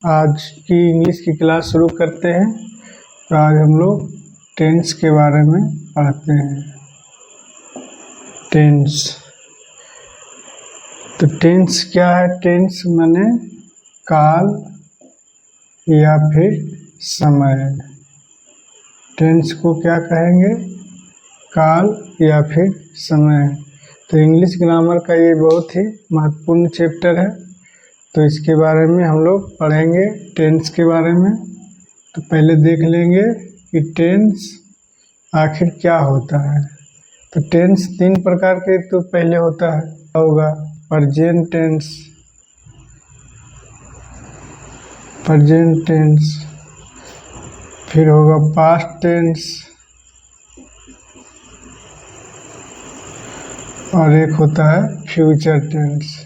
आज की इंग्लिश की क्लास शुरू करते हैं। तो आज हम लोग टेंस के बारे में पढ़ते हैं। टेंस, तो टेंस क्या है? टेंस माने काल या फिर समय। टेंस को क्या कहेंगे? काल या फिर समय। तो इंग्लिश ग्रामर का ये बहुत ही महत्वपूर्ण चैप्टर है, तो इसके बारे में हम लोग पढ़ेंगे। टेंस के बारे में तो पहले देख लेंगे कि टेंस आखिर क्या होता है। तो टेंस तीन प्रकार के तो पहले होता है, होगा प्रेजेंट टेंस, फिर होगा पास्ट टेंस और एक होता है फ्यूचर टेंस।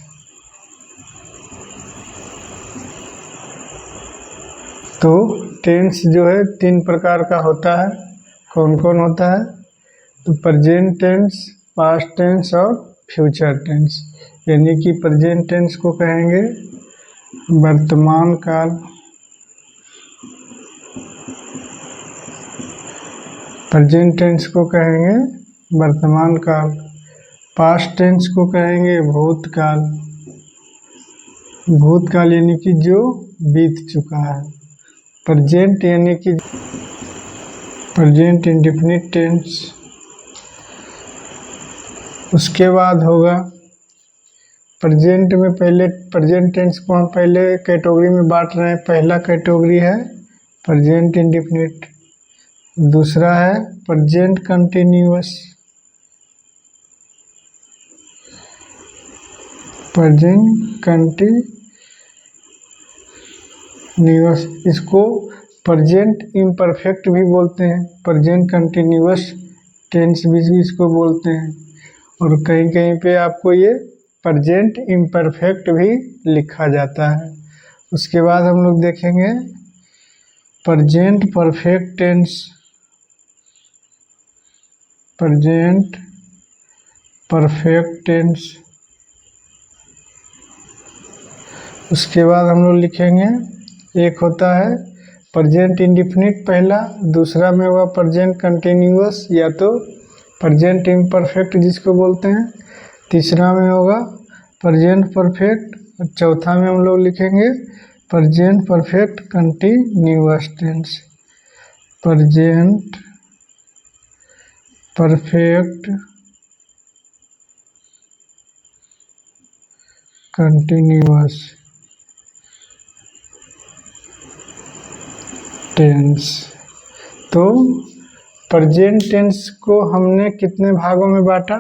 तो टेंस जो है तीन प्रकार का होता है। कौन कौन होता है? तो प्रेजेंट टेंस, पास्ट टेंस और फ्यूचर टेंस। यानी कि प्रेजेंट टेंस को कहेंगे वर्तमान काल, प्रेजेंट टेंस को कहेंगे वर्तमान काल, पास्ट टेंस को कहेंगे भूतकाल, भूतकाल यानी कि जो बीत चुका है। प्रेजेंट यानी कि प्रेजेंट इंडेफिनिट टेंस। उसके बाद होगा प्रेजेंट में, पहले प्रेजेंट टेंस को हम पहले कैटेगरी में बांट रहे हैं। पहला कैटेगरी है प्रेजेंट इंडेफिनिट, दूसरा है प्रेजेंट कंटिन्यूअस, प्रेजेंट कंटिन्यूअस, इसको प्रेजेंट इम्परफेक्ट भी बोलते हैं, प्रेजेंट कंटिन्यूअस टेंस भी इसको बोलते हैं। और कहीं कहीं पे आपको ये प्रेजेंट इम्परफेक्ट भी लिखा जाता है। उसके बाद हम लोग देखेंगे present perfect tense, present perfect tense. उसके बाद हम लोग लिखेंगे, एक होता है प्रेजेंट इंडेफिनिट पहला, दूसरा में होगा प्रेजेंट कंटिन्यूअस या तो प्रेजेंट इम्परफेक्ट जिसको बोलते हैं, तीसरा में होगा प्रेजेंट परफेक्ट, और चौथा में हम लोग लिखेंगे present perfect continuous tense, present perfect continuous tense. तो प्रेजेंट टेंस को हमने कितने भागों में बांटा?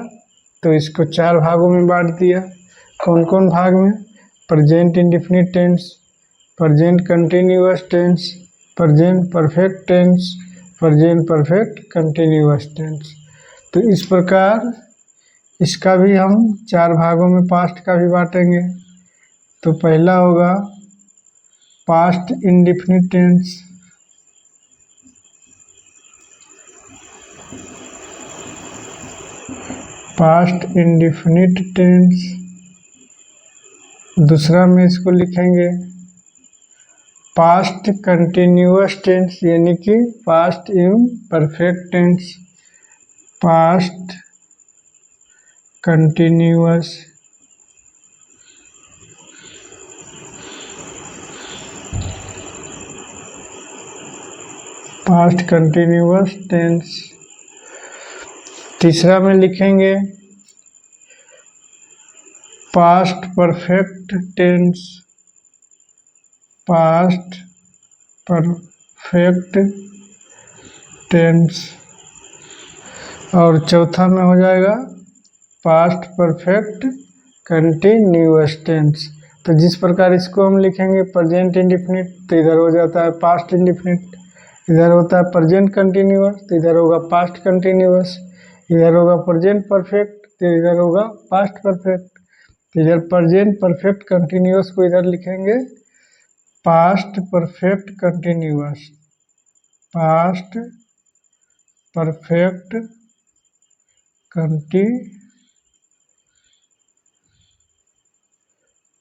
तो इसको चार भागों में बांट दिया। कौन कौन भाग में? Present indefinite tense, present continuous tense, present perfect tense, present perfect continuous tense. तो इस प्रकार इसका भी हम चार भागों में पास्ट का भी बांटेंगे। तो पहला होगा past indefinite tense, past indefinite tense. दूसरा में इसको लिखेंगे पास्ट कंटिन्यूअस टेंस यानी कि past imperfect tense, past continuous, past continuous tense. तीसरा में लिखेंगे past perfect tense, past perfect tense. और चौथा में हो जाएगा पास्ट परफेक्ट कंटिन्यूअस टेंस। तो जिस प्रकार इसको हम लिखेंगे प्रेजेंट इंडेफिनिट, तो इधर हो जाता है पास्ट इंडेफिनिट, इधर होता है प्रेजेंट कंटिन्यूअस, तो इधर होगा पास्ट कंटिन्यूअस, इधर होगा प्रेजेंट परफेक्ट, तो इधर होगा पास्ट परफेक्ट। तो इधर प्रेजेंट परफेक्ट कंटिन्यूअस को इधर लिखेंगे past perfect continuous, past perfect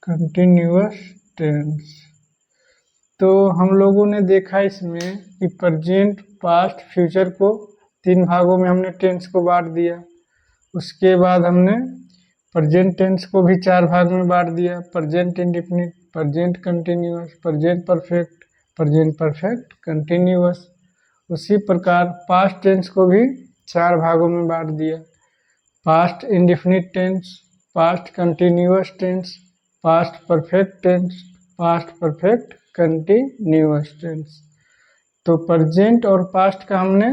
continuous tense. तो हम लोगों ने देखा इसमें कि प्रेजेंट, पास्ट, फ्यूचर को 3 भागों में हमने टेंस को बांट दिया। उसके बाद हमने प्रेजेंट टेंस को भी 4 भाग में बांट दिया, present indefinite, present continuous, present perfect, present perfect continuous. उसी प्रकार पास्ट टेंस को भी 4 भागों में बांट दिया, past indefinite tense, past continuous tense, past perfect tense, past perfect continuous tense. तो प्रेजेंट और पास्ट का हमने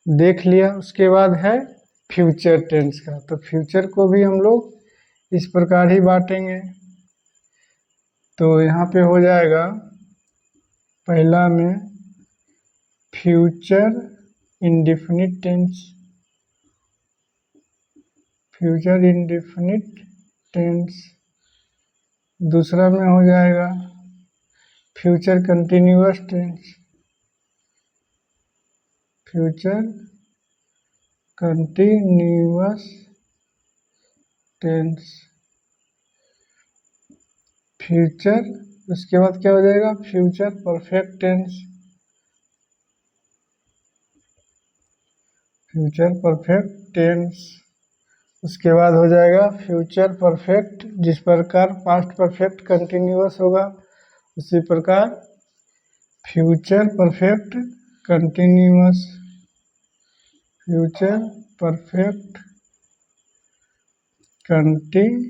देख लिया। उसके बाद है फ्यूचर टेंस का। तो फ्यूचर को भी हम लोग इस प्रकार ही बांटेंगे। तो यहाँ पे हो जाएगा पहला में future indefinite tense, future indefinite tense. दूसरा में हो जाएगा future continuous tense, future continuous tense. Future, उसके बाद क्या हो जाएगा future perfect tense, future perfect tense. उसके बाद हो जाएगा फ्यूचर परफेक्ट, जिस प्रकार पास्ट परफेक्ट कंटिन्यूअस होगा उसी प्रकार future perfect continuous, future perfect continuous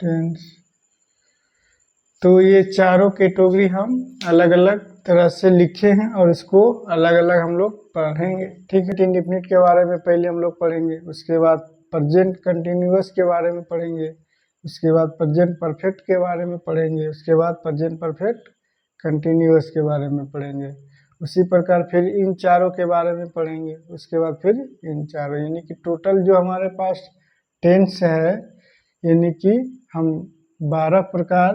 tense. तो ये चारों कैटेगरी हम अलग अलग तरह से लिखे हैं और इसको अलग अलग हम लोग पढ़ेंगे। ठीक है, इंडेफिनिट के बारे में पहले हम लोग पढ़ेंगे, उसके बाद प्रेजेंट कंटिन्यूअस के बारे में पढ़ेंगे, उसके बाद प्रेजेंट परफेक्ट के बारे में पढ़ेंगे, उसके बाद प्रेजेंट परफेक्ट कंटिन्यूअस के बारे में पढ़ेंगे। उसी प्रकार फिर इन चारों के बारे में पढ़ेंगे, उसके बाद फिर इन चारों, यानी कि टोटल जो हमारे पास टेंस है, यानी कि हम 12 प्रकार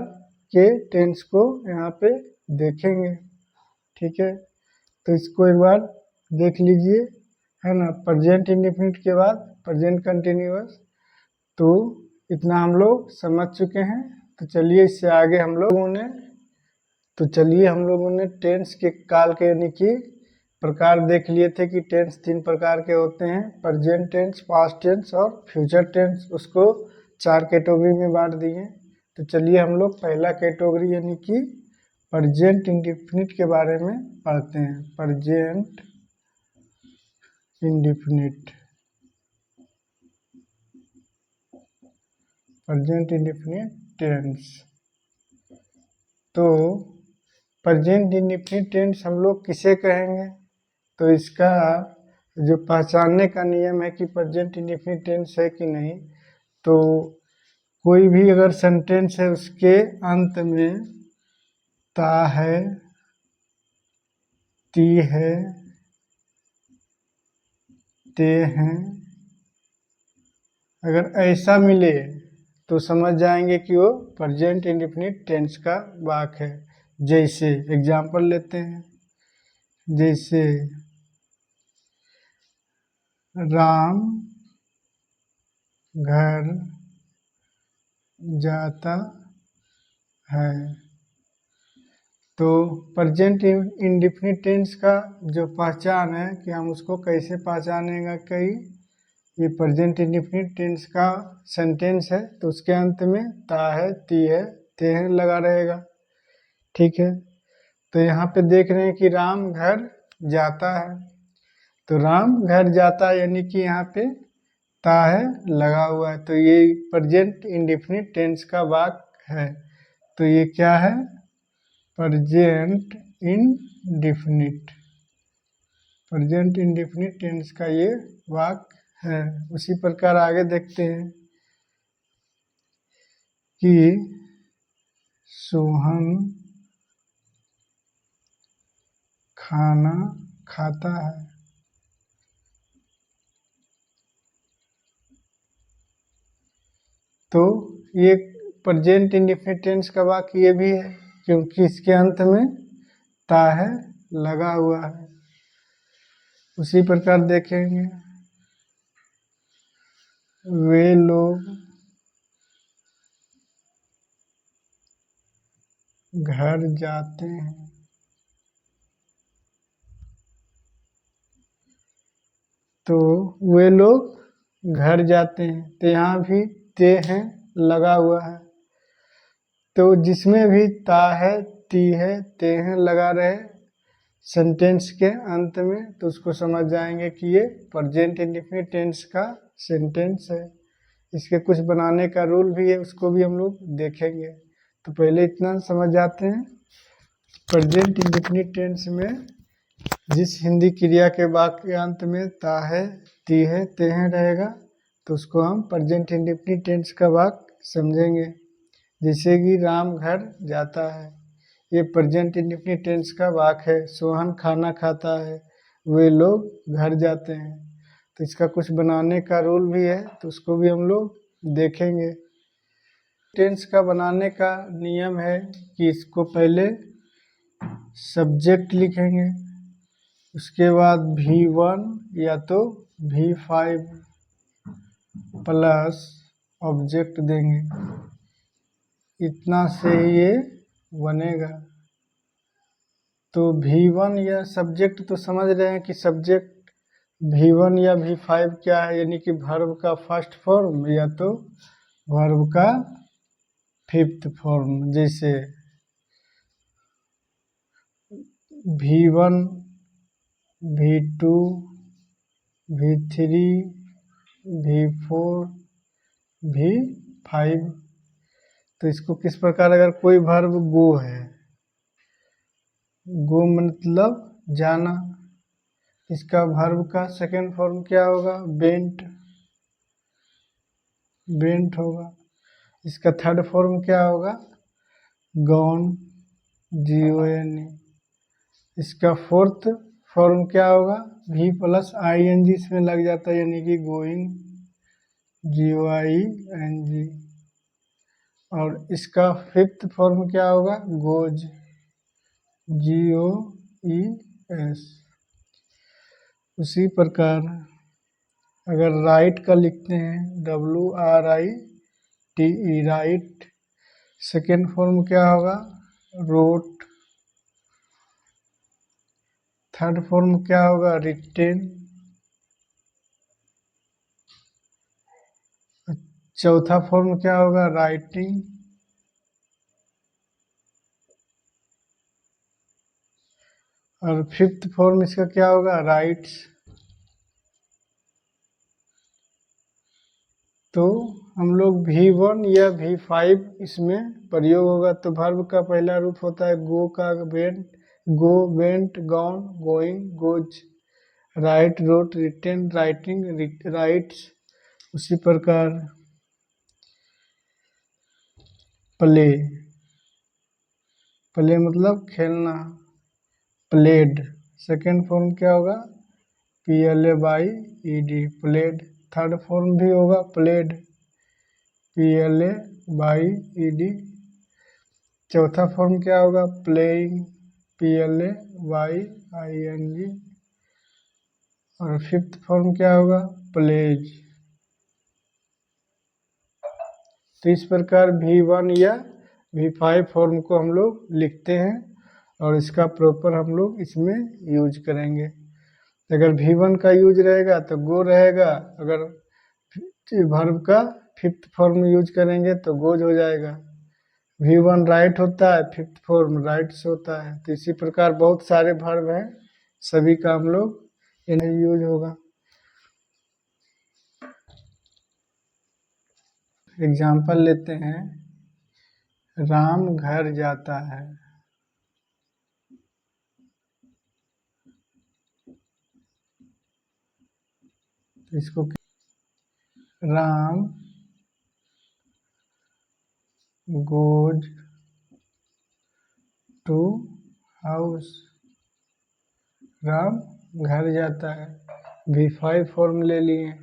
के टेंस को यहाँ पे देखेंगे। ठीक है, तो इसको एक बार देख लीजिए, है ना। प्रेजेंट इंडेफिनिट के बाद प्रेजेंट कंटिन्यूअस, तो इतना हम लोग समझ चुके हैं। तो चलिए इससे आगे हम लोगों ने टेंस के काल के यानी कि प्रकार देख लिए थे कि टेंस 3 प्रकार के होते हैं, प्रेजेंट टेंस, पास्ट टेंस और फ्यूचर टेंस। उसको 4 कैटेगरी में बांट दिए। तो चलिए हम लोग पहला कैटेगरी यानी कि प्रेजेंट इंडेफिनिट के बारे में पढ़ते हैं। Present indefinite, present indefinite tense. तो प्रेजेंट इंडेफिनिट टेंस हम लोग किसे कहेंगे? तो इसका जो पहचानने का नियम है कि प्रेजेंट इंडेफिनिट टेंस है कि नहीं, तो कोई भी अगर सेंटेंस है उसके अंत में ता है, ती है, ते हैं, अगर ऐसा मिले तो समझ जाएंगे कि वो प्रेजेंट इंडेफिनिट टेंस का वाक्य है। जैसे एग्जाम्पल लेते हैं, जैसे राम घर जाता है। तो प्रेजेंट इंडेफिनिट टेंस का जो पहचान है कि हम उसको कैसे पहचानेगा, कई ये प्रेजेंट इंडेफिनिट टेंस का सेंटेंस है तो उसके अंत में ता है, ती है, ते है लगा रहेगा। ठीक है, तो यहाँ पे देख रहे हैं कि राम घर जाता है, तो राम घर जाता है यानी कि यहाँ पे ता है लगा हुआ है, तो ये प्रेजेंट इंडेफिनिट टेंस का वाक्य है। तो ये क्या है? Present indefinite, present indefinite tense का ये वाक्य है। उसी प्रकार आगे देखते हैं कि सोहन खाना खाता है। तो ये प्रेजेंट इंडेफिनिट टेंस का वाक्य ये भी है क्योंकि इसके अंत में ता है लगा हुआ है। उसी प्रकार देखेंगे, वे लोग घर जाते हैं। तो वे लोग घर जाते हैं, तो यहाँ भी ते हैं लगा हुआ है। तो जिसमें भी ता है, ती है, ते हैं लगा रहे सेंटेंस के अंत में, तो उसको समझ जाएंगे कि ये प्रेजेंट इंडेफिनिट टेंस का सेंटेंस है। इसके कुछ बनाने का रूल भी है, उसको भी हम लोग देखेंगे। तो पहले इतना समझ जाते हैं, प्रेजेंट इंडेफिनिट टेंस में जिस हिंदी क्रिया के वाक्यांत में ता है, ती है, ते हैं रहेगा, तो उसको हम प्रेजेंट इंडेफिनिट टेंस का वाक्य समझेंगे। जैसे कि राम घर जाता है, ये प्रेजेंट इंडेफिनिट टेंस का वाक्य है। सोहन खाना खाता है, वे लोग घर जाते हैं। तो इसका कुछ बनाने का रूल भी है, तो उसको भी हम लोग देखेंगे। टेंस का बनाने का नियम है कि इसको पहले सब्जेक्ट लिखेंगे, उसके बाद V1 या तो V5 प्लस ऑब्जेक्ट देंगे, इतना से ये बनेगा। तो V1 या सब्जेक्ट तो समझ रहे हैं कि सब्जेक्ट V1 या V5 क्या है, यानी कि वर्ब का फर्स्ट फॉर्म या तो वर्ब का फिफ्थ फॉर्म। जैसे V1, V2, V3, V4, V5। तो इसको किस प्रकार, अगर कोई वर्ब गो है, गो मतलब जाना, इसका वर्ब का सेकेंड फॉर्म क्या होगा, बेंट, बेंट होगा। इसका थर्ड फॉर्म क्या होगा, गॉन, GON। इसका फोर्थ फॉर्म क्या होगा, V प्लस ING इसमें लग जाता है, यानी कि गोइंग, GOING। और इसका फिफ्थ फॉर्म क्या होगा, गोज, GOES। उसी प्रकार अगर राइट का लिखते हैं, WRITE, राइट, सेकेंड फॉर्म क्या होगा, रोट, थर्ड फॉर्म क्या होगा, रिटेन, चौथा फॉर्म क्या होगा, राइटिंग, और फिफ्थ फॉर्म इसका क्या होगा, राइट्स। तो हम लोग V1 या V5 इसमें प्रयोग होगा। तो वर्ब का पहला रूप होता है गो का went, go, went, gone, going, goes. Write, wrote, written, writing, writes. उसी प्रकार प्ले, प्ले मतलब खेलना, प्लेड, सेकेंड फॉर्म क्या होगा, PLAYED, प्लेड। थर्ड फॉर्म भी होगा प्लेड, PLAYED। चौथा फॉर्म क्या होगा, प्लेइंग, PLAYING। और फिफ्थ फॉर्म क्या होगा, प्लेज। तो इस प्रकार V1 या V5 फॉर्म को हम लोग लिखते हैं, और इसका प्रॉपर हम लोग इसमें यूज करेंगे। अगर V1 का यूज रहेगा तो गो रहेगा, अगर वर्ब का फिफ्थ फॉर्म यूज करेंगे तो गोज हो जाएगा। V1 राइट होता है, फिफ्थ फॉर्म राइट्स होता है। तो इसी प्रकार बहुत सारे वर्ब हैं, सभी का हम लोग इन्हें यूज होगा। एग्जाम्पल लेते हैं, राम घर जाता है। इसको Ram goes to house, Ram घर जाता है, V5 फॉर्म ले लिए।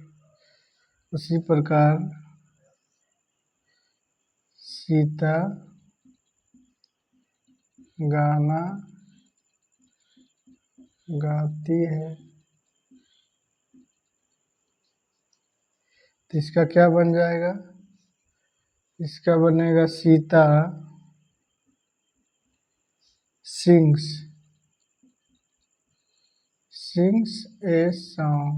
उसी प्रकार सीता गाना गाती है। तो इसका क्या बन जाएगा, इसका बनेगा सीता sings a song।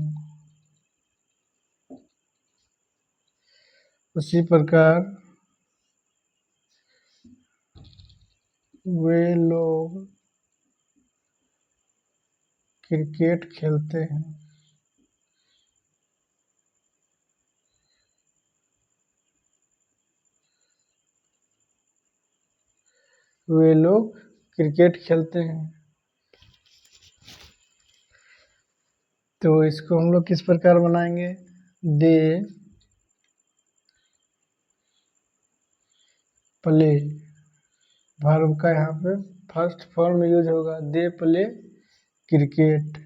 उसी प्रकार वे लोग क्रिकेट खेलते हैं। वे लोग क्रिकेट खेलते हैं। तो इसको हम लोग किस प्रकार बनाएंगे? दे प्ले, वर्ब का यहाँ पे फर्स्ट फॉर्म यूज होगा, they play cricket.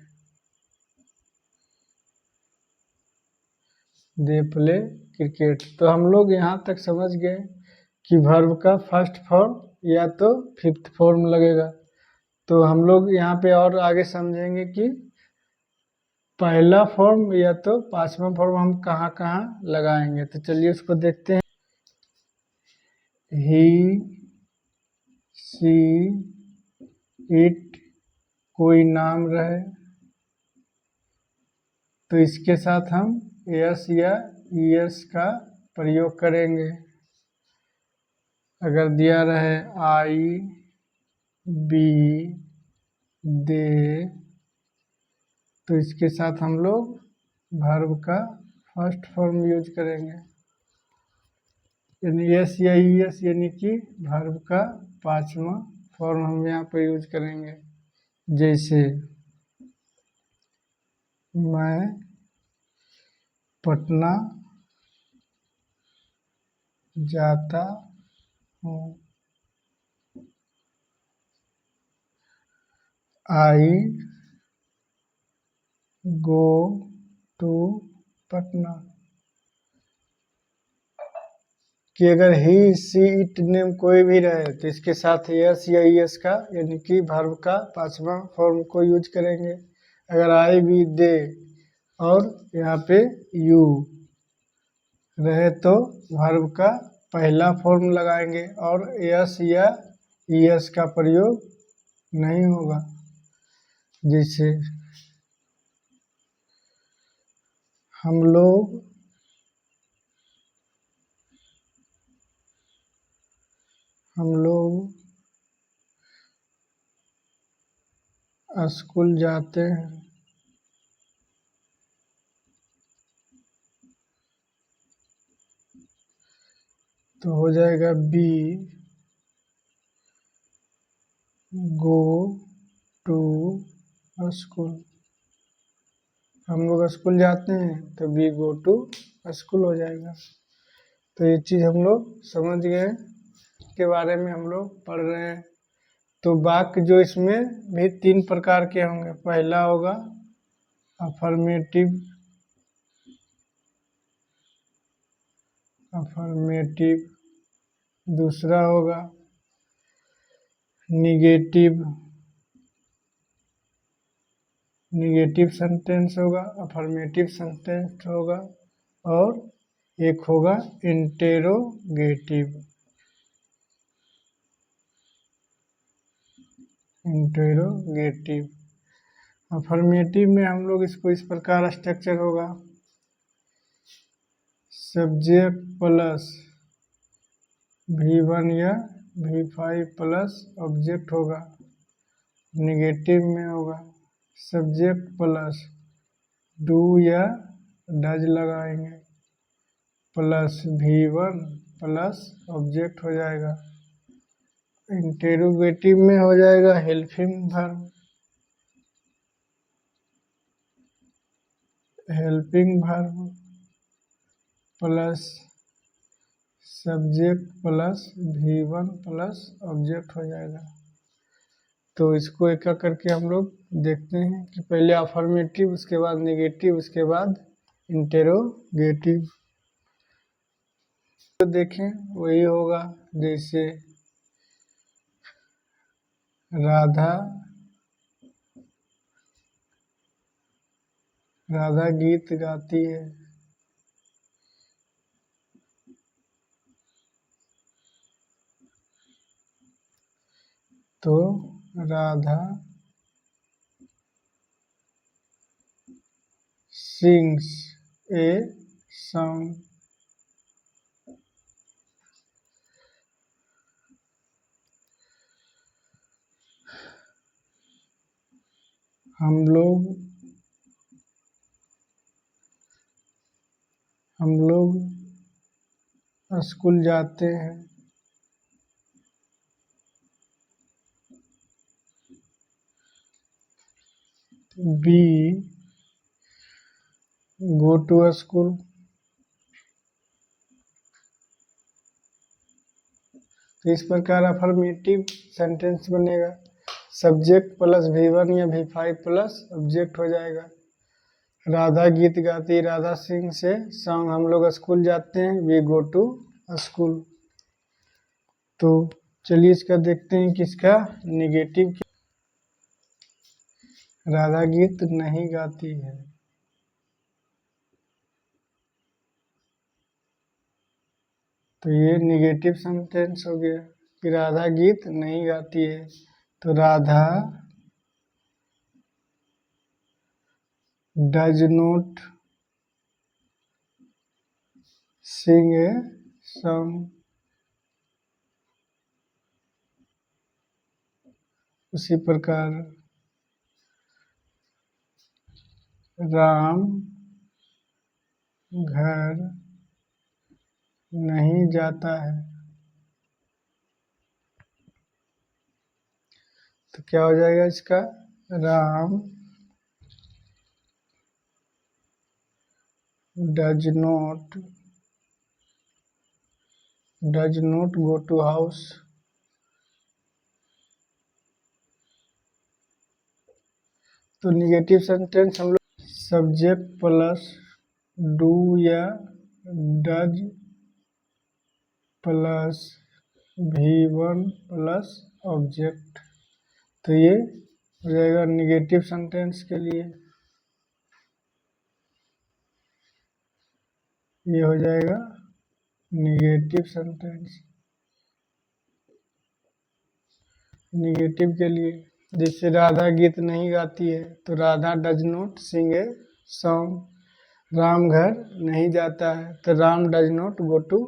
They play cricket. तो हम लोग यहाँ तक समझ गए कि वर्ब का फर्स्ट फॉर्म या तो फिफ्थ फॉर्म लगेगा। तो हम लोग यहाँ पे और आगे समझेंगे कि पहला फॉर्म या तो पांचवा फॉर्म हम कहाँ कहाँ लगाएंगे। तो चलिए उसको देखते हैं। ही, सी, इट कोई नाम रहे तो इसके साथ हम यस या ईएस का प्रयोग करेंगे। अगर दिया रहे आई, बी, दे तो इसके साथ हम लोग वर्ब का फर्स्ट फॉर्म यूज करेंगे, यानी यस या ईएस, यानी कि वर्ब का पांचवा फॉर्म हम यहाँ पर यूज करेंगे। जैसे मैं पटना जाता हूँ। आई गो टू पटना। कि अगर ही, सी, इट नेम कोई भी रहे तो इसके साथ यस या ईएस का यानी कि वर्ब का पांचवा फॉर्म को यूज करेंगे। अगर आई, बी, दे और यहाँ पे यू रहे तो वर्ब का पहला फॉर्म लगाएंगे और यस या ईएस का प्रयोग नहीं होगा। जैसे हम लोग स्कूल जाते हैं। तो हो जाएगा बी गो टू स्कूल। हम लोग स्कूल जाते हैं तो बी गो टू स्कूल हो जाएगा। तो ये चीज़ हम लोग समझ गए के बारे में हम लोग पढ़ रहे हैं। तो वाक्य जो इसमें भी तीन प्रकार के होंगे। पहला होगा अफर्मेटिव, दूसरा होगा निगेटिव सेंटेंस होगा, अफर्मेटिव सेंटेंस होगा, और एक होगा इंटेरोगेटिव। अफर्मेटिव में हम लोग इसको इस प्रकार स्ट्रक्चर होगा, सब्जेक्ट प्लस V1 या V5 प्लस ऑब्जेक्ट होगा। निगेटिव में होगा सब्जेक्ट प्लस डू या डज लगाएंगे प्लस V1 प्लस ऑब्जेक्ट हो जाएगा। इंटेरोगेटिव में हो जाएगा helping verb plus subject plus V1 plus object हो जाएगा। तो इसको एक एक करके हम लोग देखते हैं कि पहले अफर्मेटिव, उसके बाद नेगेटिव, उसके बाद इंटेरोगेटिव। तो देखें वही होगा, जैसे राधा गीत गाती है। तो राधा sings a song. हम लोग स्कूल जाते हैं। We go to a school. तो इस प्रकार अफर्मेटिव सेंटेंस बनेगा। सब्जेक्ट प्लस V1 या V5 प्लस ऑब्जेक्ट हो जाएगा। राधा गीत गाती, राधा सिंह से सॉन्ग, हम लोग स्कूल जाते हैं, वी गो टू स्कूल। तो चलिए इसका देखते हैं किसका निगेटिव। राधा गीत नहीं गाती है। तो ये निगेटिव सेंटेंस हो गया कि राधा गीत नहीं गाती है। तो Radha does not sing a song. उसी प्रकार राम घर नहीं जाता है। तो क्या हो जाएगा इसका, Ram does not go to house. तो निगेटिव सेंटेंस हम लोग सब्जेक्ट प्लस डू या does plus V1 plus object. तो ये हो जाएगा निगेटिव सेंटेंस के लिए। ये हो जाएगा निगेटिव सेंटेंस निगेटिव के लिए। जैसे राधा गीत नहीं गाती है, तो Radha does not sing a song. Ram घर नहीं जाता है, तो Ram does not go to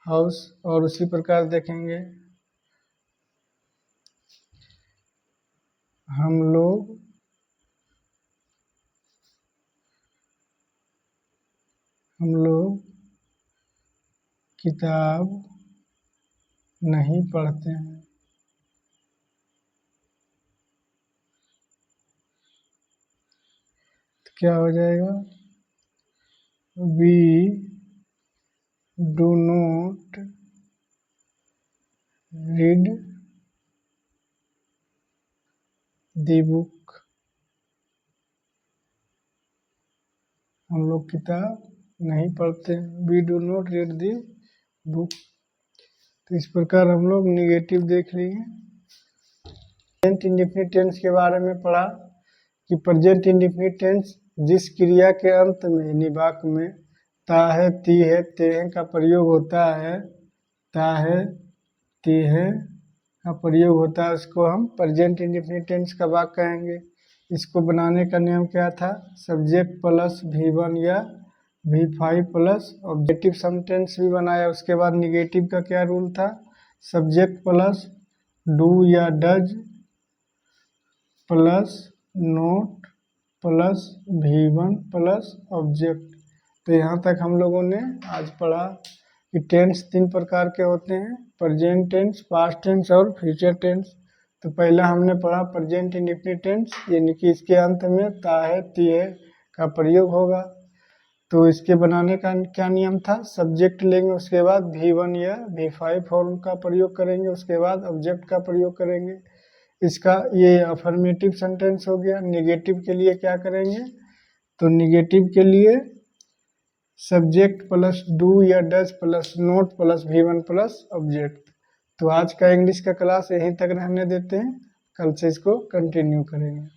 house. और उसी प्रकार देखेंगे हम लोग किताब नहीं पढ़ते हैं। तो क्या हो जाएगा, we do not read the book. हम लोग किताब नहीं पढ़ते, we do not read the book. तो इस प्रकार हम लोग निगेटिव देख लिए। प्रेजेंट इंडेफिनिट टेंस के बारे में पढ़ा कि प्रेजेंट इंडेफिनिट टेंस जिस क्रिया के अंत में निवाक में ता है, ती है, ते है का प्रयोग होता है, ता है, ती है का प्रयोग होता है, उसको हम प्रेजेंट इंडेफिनिट टेंस का वाक्य कहेंगे। इसको बनाने का नियम क्या था, सब्जेक्ट प्लस V1 या V5 प्लस ऑब्जेक्टिव सेंटेंस भी बनाया। उसके बाद निगेटिव का क्या रूल था, सब्जेक्ट प्लस डू या does plus note plus V1 plus object. तो यहाँ तक हम लोगों ने आज पढ़ा कि टेंस 3 प्रकार के होते हैं, प्रेजेंट टेंस, पास्ट टेंस और फ्यूचर टेंस। तो पहला हमने पढ़ा प्रेजेंट इंडेफिनिट टेंस, यानी कि इसके अंत में ता है, ती है का प्रयोग होगा। तो इसके बनाने का क्या नियम था, सब्जेक्ट लेंगे, उसके बाद V1 या V5 फॉर्म का प्रयोग करेंगे, उसके बाद ऑब्जेक्ट का प्रयोग करेंगे। इसका ये अफर्मेटिव सेंटेंस हो गया। नेगेटिव के लिए क्या करेंगे, तो नेगेटिव के लिए सब्जेक्ट प्लस डू या does plus note plus V1 plus object. तो आज का इंग्लिश का क्लास यहीं तक रहने देते हैं, कल से इसको कंटिन्यू करेंगे।